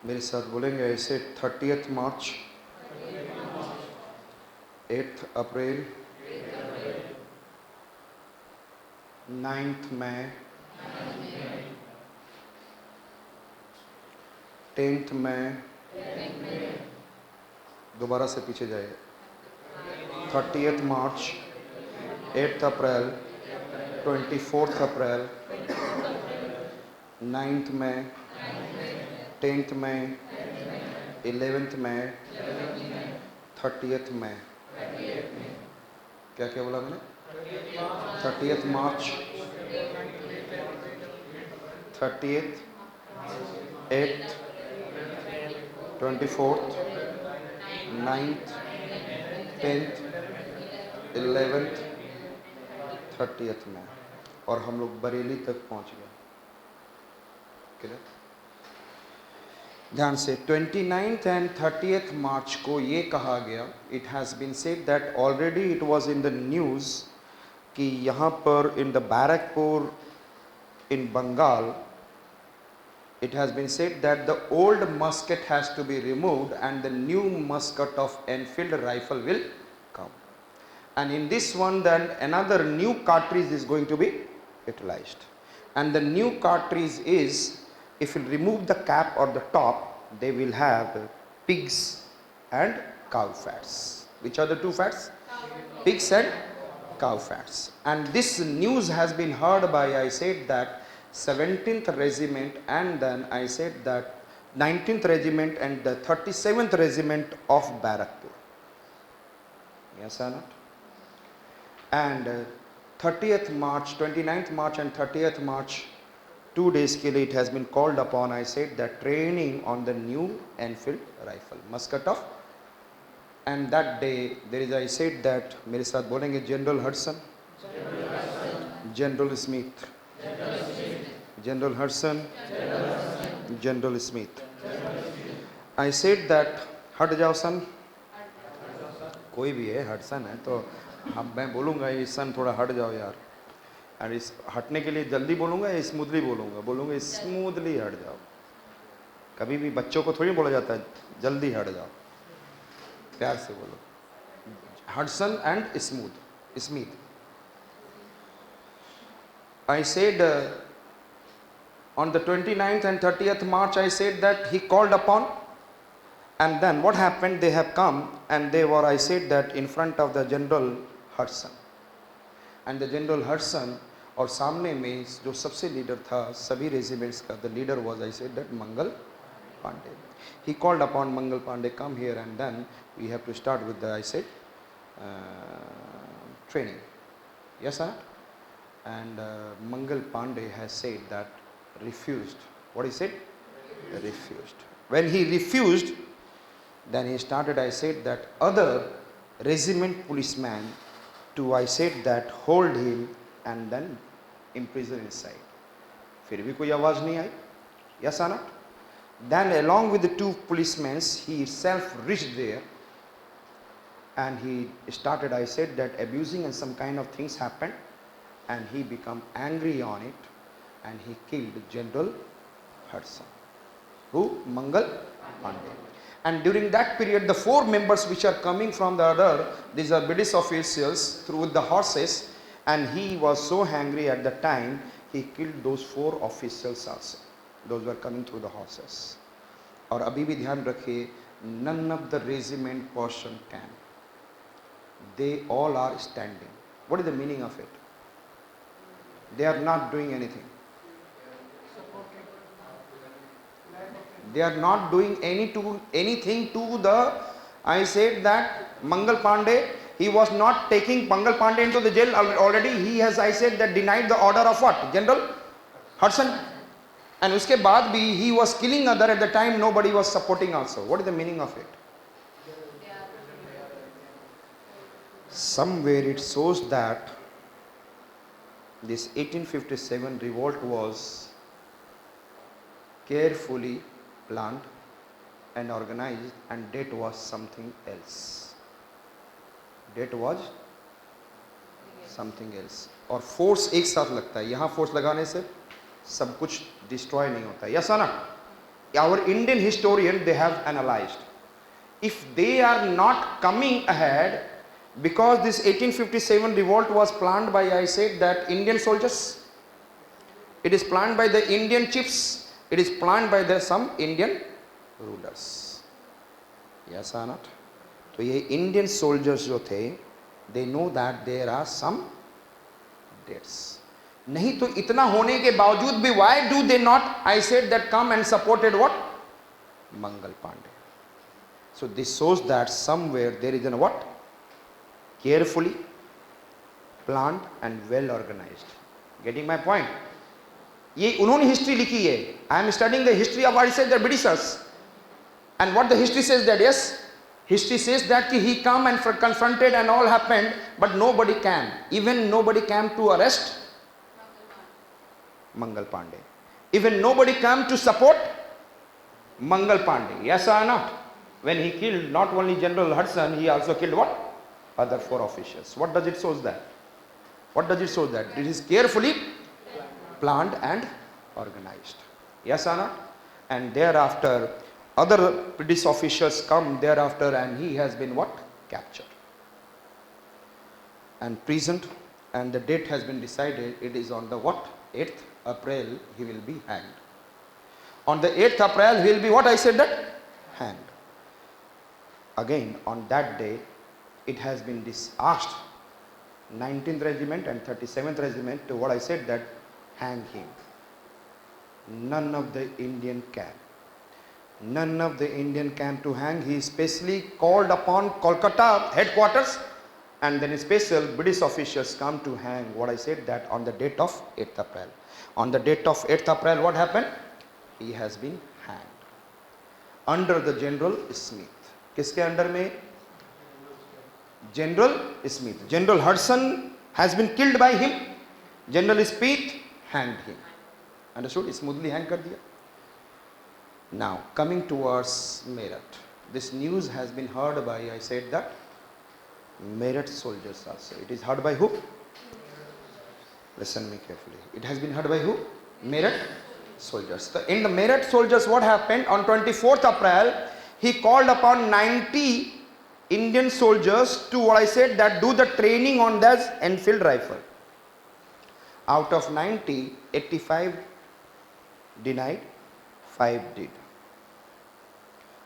मेरे साथ बोलेंगे ऐसे 30 मार्च, 8 अप्रैल, 9 मई, 10 मई, दोबारा से पीछे जाइए, 30 मार्च, 8 अप्रैल, 24 अप्रैल, 9 मई, 10 मई, 11 मई, 30 मई। क्या क्या बोला मैंने? 30 मार्च, 30th, 8th, 24th, 9th, 10th, 11th, 30th में, और हम लोग बरेली तक पहुंच गए। क्लियर? ध्यान से 29th एंड 30th मार्च को ये कहा गया, it has been said that already it was in the news कि यहाँ पर in the Barrackpore in Bengal it has been said that the old musket has to be removed and the new musket of Enfield rifle will come, and in this one then another new cartridge is going to be utilized, and the new cartridge is, if you remove the cap or the top, they will have pigs and cow fats. Which are the two fats? Pigs and cow fats. And this news has been heard by, I said that 17th regiment, and then I said that 19th regiment and the 37th regiment of Barakpur. Yes or not? And 30th March, 29th March and 30th March, 2 days के लिए it has been called upon, I said that training on the new Enfield rifle, musket of, and that day there is, I said that, मेरे साथ बोलेंगे General Hudson, General Smith, General Hudson, General Smith. I said that हट जाओ सन, कोई भी है Hudson है तो अब मैं बोलूँगा ये सन थोड़ा हट जाओ यार, और इस हटने के लिए जल्दी बोलूँगा या स्मूथली बोलूँगा स्मूथली हट जाओ। कभी भी बच्चों को थोड़ी बोला जाता है जल्दी हट जाओ, प्यार से बोलो Hudson and smooth. I said on the 29th and 30th March, I said that he called upon, and then what happened, they have come and they were, I said that, in front of the General Hudson, and the General Hudson, और सामने में जो सबसे leader था सभी regiments का, the leader was, I said that, Mangal Pandey. He called upon Mangal Pandey, come here, and then we have to start with the, I said, training. Yes sir? And Mangal Pandey has said that refused. What he said? Refused. When he refused, then he started, I said that, other regiment policemen to, I said that, hold him and then imprison inside. फिर भी कोई आवाज नहीं आई. Yes or not? Then along with the 2 policemen, he himself reached there and he started, I said that, abusing, and some kind of things happened, and he became angry on it and he killed General Hudson. Who? Mangal Pandey. And during that period, the 4 members which are coming from the other, these are British officials, through the horses, and he was so angry at the time, he killed those 4 officials also. Those were coming through the horses. और अभी भी ध्यान रखिए, none of the regiment portion can. They all are standing. What is the meaning of it? They are not doing anything. They are not doing anything to the, I said that, Mangal Pandey. He was not taking Mangal Pandey into the jail already. He has, I said that, denied the order of what? General Hudson. And uske baad bhi he was killing other, at the time nobody was supporting also. What is the meaning of it? Somewhere it shows that this 1857 revolt was carefully planned and organized, and date was something else. Date was something else. और force एक साथ लगता है, यहाँ force लगाने से सब कुछ डिस्ट्रॉय नहीं होता है. यस ना? our Indian historian, they have analyzed. If they are not coming ahead, because this 1857 revolt was planned by, I said that, Indian soldiers, it is planned by the Indian chiefs, it is planned by the some Indian rulers. Yes or not? तो ये Indian soldiers जो थे, they know that there are some dates. नहीं तो इतना होने के बावजूद भी, why do they not, I said that, come and supported what? Mangal Pandey. So this shows that somewhere there is a what? Carefully planned and well organized. Getting my point? ये उन्होंने history लिखी है. I am studying the history of, I said, the Britishers. And what the history says that, yes, history says that he come and confronted and all happened, but nobody came. Even nobody came to arrest Mangal Pandey. Even nobody came to support Mangal Pandey. Yes or not? When he killed not only General Hudson, he also killed what? Other 4 officials. What does it show that? What does it show that? It is carefully planned and organized. Yes or not? And thereafter, other British officials come thereafter, and he has been what? Captured and prisoned, and the date has been decided. It is on the what? 8th April he will be hanged. On the 8th April he will be what? I said that? Hanged. Again on that day it has been asked 19th Regiment and 37th Regiment to what? I said that, hang him. None of the Indian camp. None of the Indian camp to hang. He specially called upon Kolkata headquarters, and then special British officials come to hang what? I said that on the date of 8th April. On the date of 8th April what happened? He has been hanged under the General Smith. किसके under में? General Smith. General Hudson has been killed by him. General Smith hanged him. Understood? Smoothly hang कर दिया. Now coming towards Meerut, this news has been heard by, I said that, Meerut soldiers also. It is heard by who? Listen me carefully. It has been heard by who? Meerut soldiers. So in the Meerut soldiers, what happened? On 24th April, he called upon 90 Indian soldiers to what? I said that, do the training on that Enfield rifle. Out of 90, 85 denied, 5 did.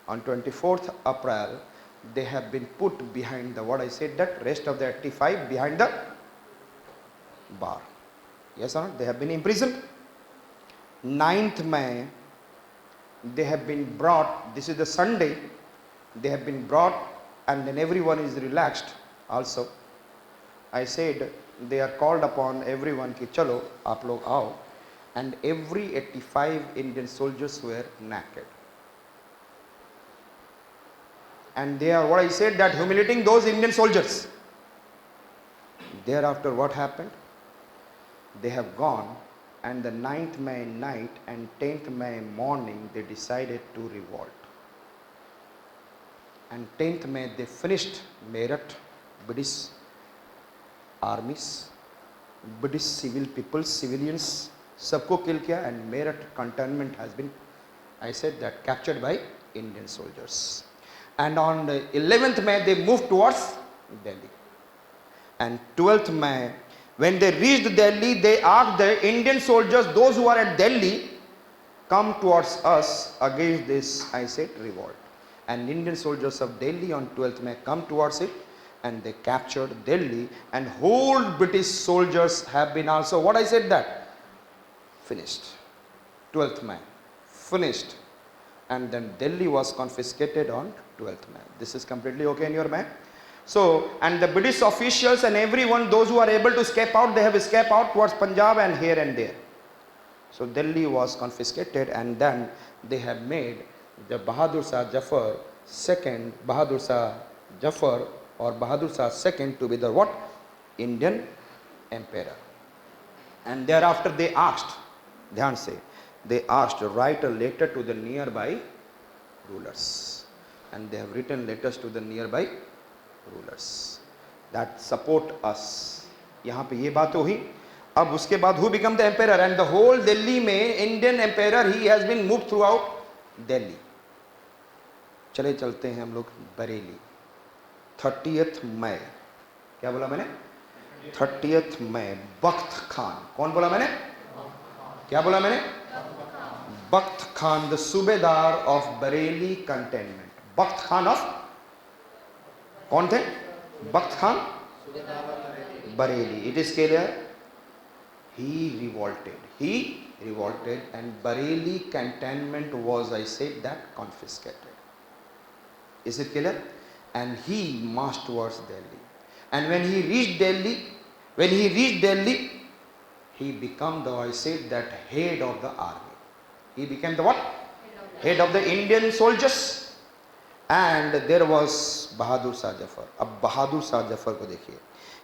On 24th April, they have been put behind the what? I said that, rest of the 85 behind the bar. Yes or not? They have been imprisoned. 9th May, they have been brought, this is the Sunday, they have been brought, and then everyone is relaxed also. I said they are called upon everyone ki chalo aap log aao, and every 85 Indian soldiers were naked. And they are what? I said that, humiliating those Indian soldiers. Thereafter what happened? They have gone, and the 9th May night and 10th May morning they decided to revolt. And 10th May they finished Meerut. British armies, British civil people, civilians, सबको kill किया, and Meerut cantonment has been, I said that, captured by Indian soldiers. And on the 11th May they moved towards Delhi. And 12th May, when they reached Delhi, they asked the Indian soldiers, those who are at Delhi, come towards us against this, I said, revolt. And Indian soldiers of Delhi on 12th May come towards it, and they captured Delhi, and whole British soldiers have been also, what I said that, finished. 12th May, finished. And then Delhi was confiscated on 12th May. This is completely okay in your mind? So, and the British officials and everyone, those who are able to escape out, they have escaped out towards Punjab and here and there. So Delhi was confiscated, and then they have made the Bahadur Shah Jafar second, Bahadur Shah Jafar or Bahadur Shah second to be the what? Indian emperor. And thereafter they asked, dhyan se, they asked to write a letter to the nearby rulers. And they have written letters to the nearby rulers that support us. यहाँ पे ये बात हुई. अब उसके बाद who become the emperor, and the whole Delhi में Indian emperor, he has been moved throughout Delhi. चले चलते हैं हम लोग बरेली। 30 मई, क्या बोला मैंने? 30 मई, बख्त खान। कौन बोला मैंने? क्या बोला मैंने? Bakht Khan, the subedar of Bareilly cantonment. Bakht Khan of, कौन थे? Bakht Khan Bareilly. It is clear, he revolted and Bareilly cantonment was, I said, that confiscated. Is it clear? And he marched towards Delhi. And when he reached Delhi, he became the, I said, that head of the army. He became the what? Head of the Indian soldiers. And there was Bahadur Shah Zafar. अब बहादुर शाह जफर को देखिए.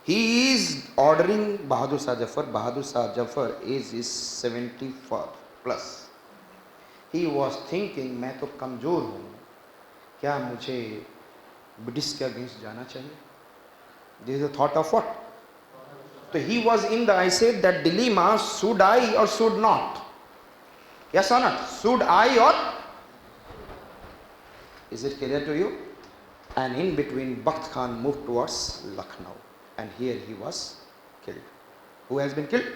He is ordering Bahadur Shah Zafar. Bahadur Shah Zafar age is 74 plus. He was thinking, मैं तो कमज़ोर हूँ, क्या मुझे British के अगेंस्ट जाना चाहिए? This is the thought of what? So he was in the, I said, that dilemma, should I or should not? Yes or not? Should I or? Is it clear to you? And in between, Bakht Khan moved towards Lucknow. And here he was killed. Who has been killed?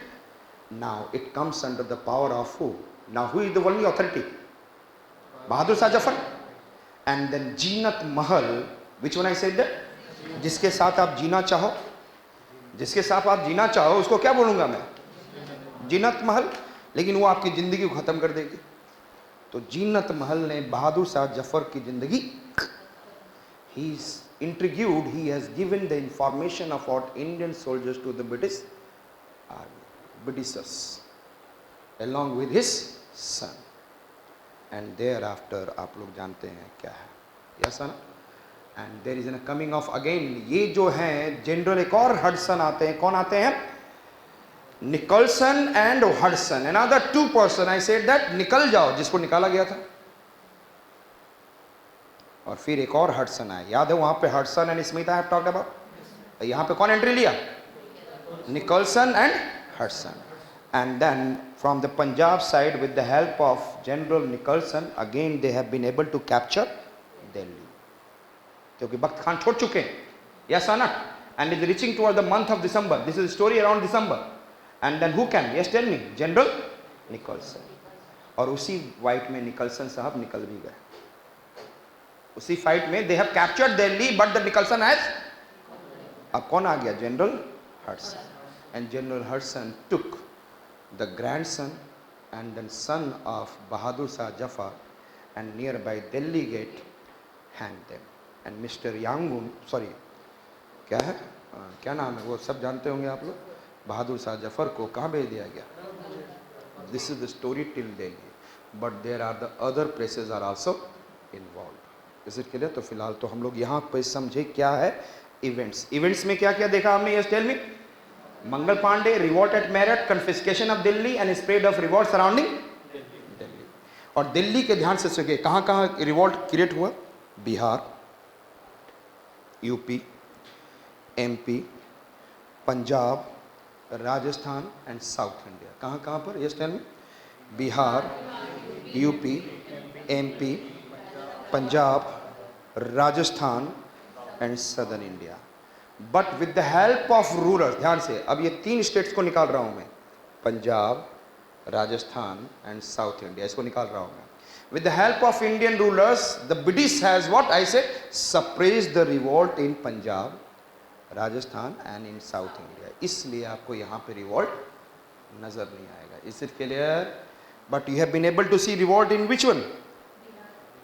Now it comes under the power of who? Now who is the only authority? Bahadur Shah Zafar. And then Jeenat Mahal. Which one I said that? जिसके साथ आप जीना चाहो, जिसके साथ आप जीना चाहो उसको क्या बोलूँगा मैं? जीनत महल. लेकिन वो आपकी ज़िंदगी को ख़त्म कर देगी. तो जीनत महल ने बहादुर शाह जफर की ज़िंदगी, he is intrigued, he has given the information about Indian soldiers to the British army, Britishers, along with his son. And thereafter आप लोग जानते हैं क्या है. Yes or no? And there is a coming of again. ये जो हैं general, एक और हडसन आते हैं. कौन आते हैं? Nicholson and Hudson. Another two person. I said that निकल जाओ, जिसको निकाला गया था. और फिर एक और हडसन आया. याद है वहां पे Hudson and Smith I have talked about. यहाँ पे कौन एंट्री लिया? Nicholson and Hudson. And then from the Punjab side, with the help of General Nicholson, again they have been able to capture Delhi. क्योंकि बख्त खान छोड़ चुके हैं. Yes or not? And is reaching toward the month of December. This is a story around December. And then who came? Yes, tell me. General Nicholson. और उसी white में Nicholson साहब निकल भी गए. उसी फाइट में they have captured Delhi, but the Nicholson has. अब कौन आ गया? General Hudson. And General Hudson took the grandson and then son of Bahadur Shah Jafar and nearby Delhi gate hanged them. And Mr. Yangon, sorry, क्या है? क्या नाम है वो? सब जानते होंगे आप लोग. बहादुर शाह जफर को कहाँ भेज दिया गया? This is the story till Delhi, but there are the other places are also involved. Is it clear? तो फिलहाल तो हम लोग यहाँ पे समझे क्या है इवेंट्स. इवेंट्स में क्या क्या देखा हमने? Yes, tell me. Mangal Pandey, revolt at Meerut, confiscation of Delhi and spread of revolt surrounding Delhi. और दिल्ली के ध्यान से सुनिए, कहाँ कहाँ रिवॉल्ट क्रिएट हुआ? Bihar, UP, MP, Punjab, Rajasthan and south India. कहाँ कहाँ पर? Yes tell me. Bihar, UP, MP, Punjab, Rajasthan and southern India. But with the help of rulers. ध्यान से, अब ये तीन स्टेट्स को निकाल रहा हूँ मैं. Punjab, Rajasthan and south India, इसको निकाल रहा हूँ मैं. With the help of Indian rulers, the British has what I said, suppressed the revolt in Punjab, Rajasthan and in South India. इसलिए आपको यहाँ पे revolt नजर नहीं आएगा. Is it clear? But you have been able to see revolt in which one?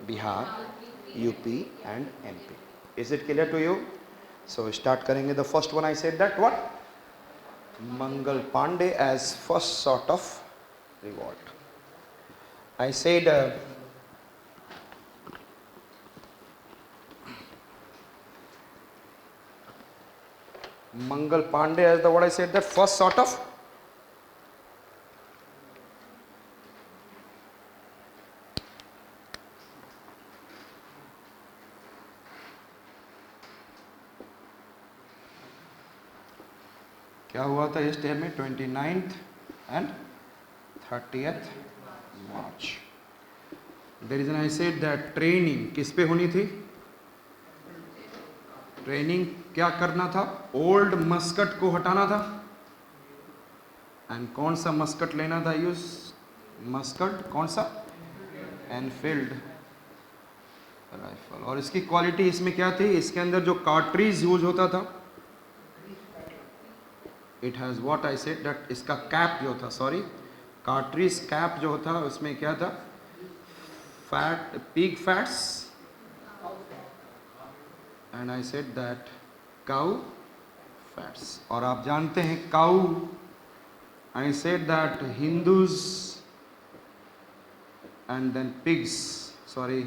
Bihar, UP and MP. Is it clear to you? So start करेंगे. The first one I said that what? Mangal Pandey as first sort of revolt. I said Mangal Pandey as the what I said that first sort of क्या हुआ था इस time में? 29th and 30th March. There is an I said that training किस पे होनी थी? Training क्या करना था? ओल्ड मस्कट को हटाना था। एंड कौन सा मस्कट लेना था यूज? मस्कट कौन सा? Enfield rifle. और इसकी क्वालिटी इसमें क्या थी? इसके अंदर जो कार्ट्रिज यूज होता था, it has what I said that इसका कैप जो था, सॉरी, कार्ट्रिज कैप जो था उसमें क्या था? Fat, pig fats, and I said that cow fats. और आप जानते हैं cow, I said that Hindus and then pigs, sorry,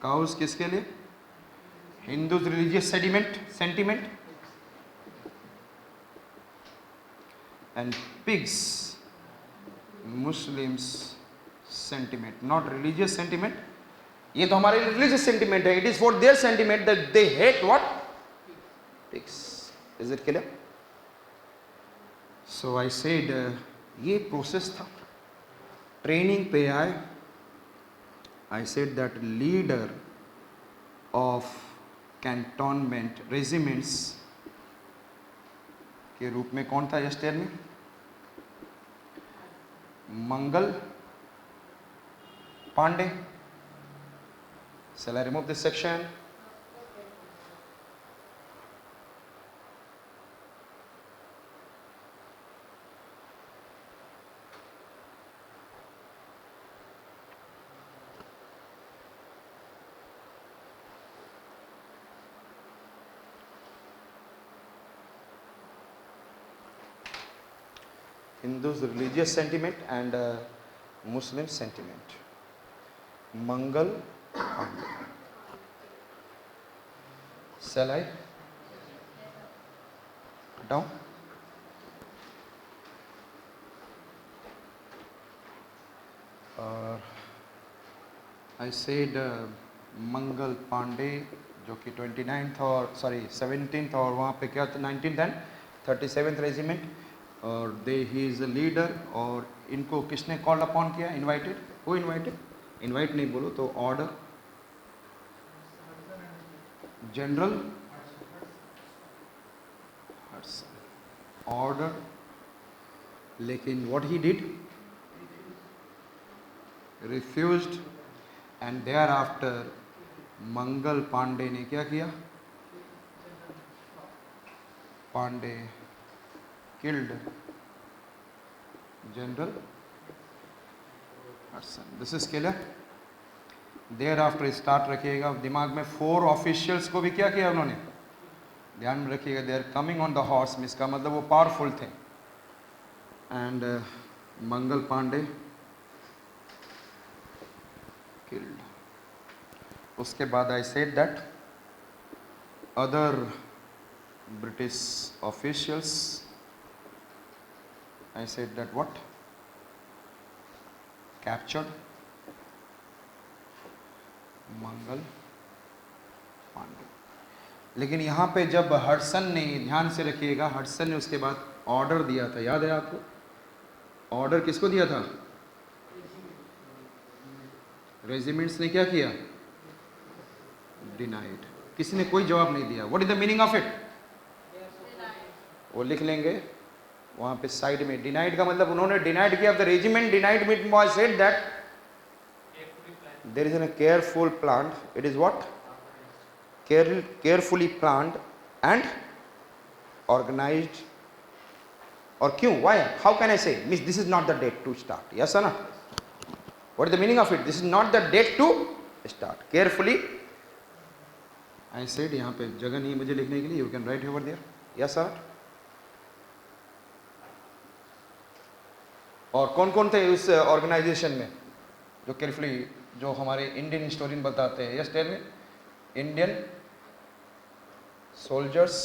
cows किसके लिए? Hindus religious sentiment and pigs Muslims sentiment, not religious sentiment. ये तो हमारे रिलीजियस सेंटिमेंट है, it is for their sentiment that they hate what? Pigs. Is it clear? So I said ये process था। Training पे आए, I said that leader of cantonment regiments के रूप में कौन था यस्टर में? Mangal Pandey. Shall I remove this section? Hindus religious sentiment and Muslim sentiment. Mangal Pandey. Shall I down? I said Mangal Pandey जो कि 29th और सॉरी 17th और वहाँ पे क्या था 19th एंड 37th रेजिमेंट, और दे ही इज़ अ लीडर। और इनको किसने कॉल अपॉन किया? इनवाइटेड। वो इनवाइटेड, इनवाइट नहीं बोलो तो ऑर्डर, जनरल ऑर्डर। लेकिन what he did? Refused. And thereafter Mangal Pandey ने क्या किया? Pandey killed general Hudson. This is clear? Thereafter start रखिएगा दिमाग में। 4 ऑफिशियल्स को भी क्या किया उन्होंने? ध्यान में रखिएगा, they are coming on the horse, इसका मतलब वो पावरफुल थे। And Mangal Pandey killed. उसके बाद I said that other British officials, I said that what? Captured Mangal Pandey. लेकिन यहाँ पे जब हडसन ने, ध्यान से रखिएगा, हडसन ने उसके बाद ऑर्डर दिया था, याद है आपको? ऑर्डर किसको दिया था? रेजिमेंट्स ने क्या किया? डिनाइड। किसी ने कोई जवाब नहीं दिया। What is the meaning of it? वो लिख लेंगे वहाँ पे साइड में। डिनाइड का मतलब उन्होंने डिनाइड किया। The regiment denied meat was said that there is an careful plan, it is what? carefully planned and organized. Or क्यों? Why? How can I say? Means this is not the date to start. Yes or not? What is the meaning of it? This is not the date to start. Carefully. I said यहाँ पे जगह नहीं है मुझे लिखने के लिए. You can write over there. Yes or not? और कौन कौन थे उस ऑर्गेनाइजेशन में जो केयरफुली, जो हमारे इंडियन हिस्टोरियन बताते हैं? Yes tell me. Indian soldiers,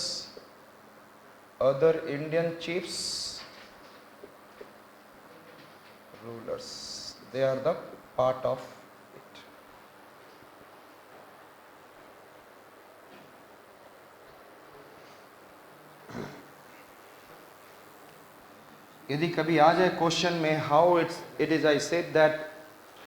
other Indian chiefs, rulers, they are the part of it. यदि कभी आ जाए क्वेश्चन में how it is I said that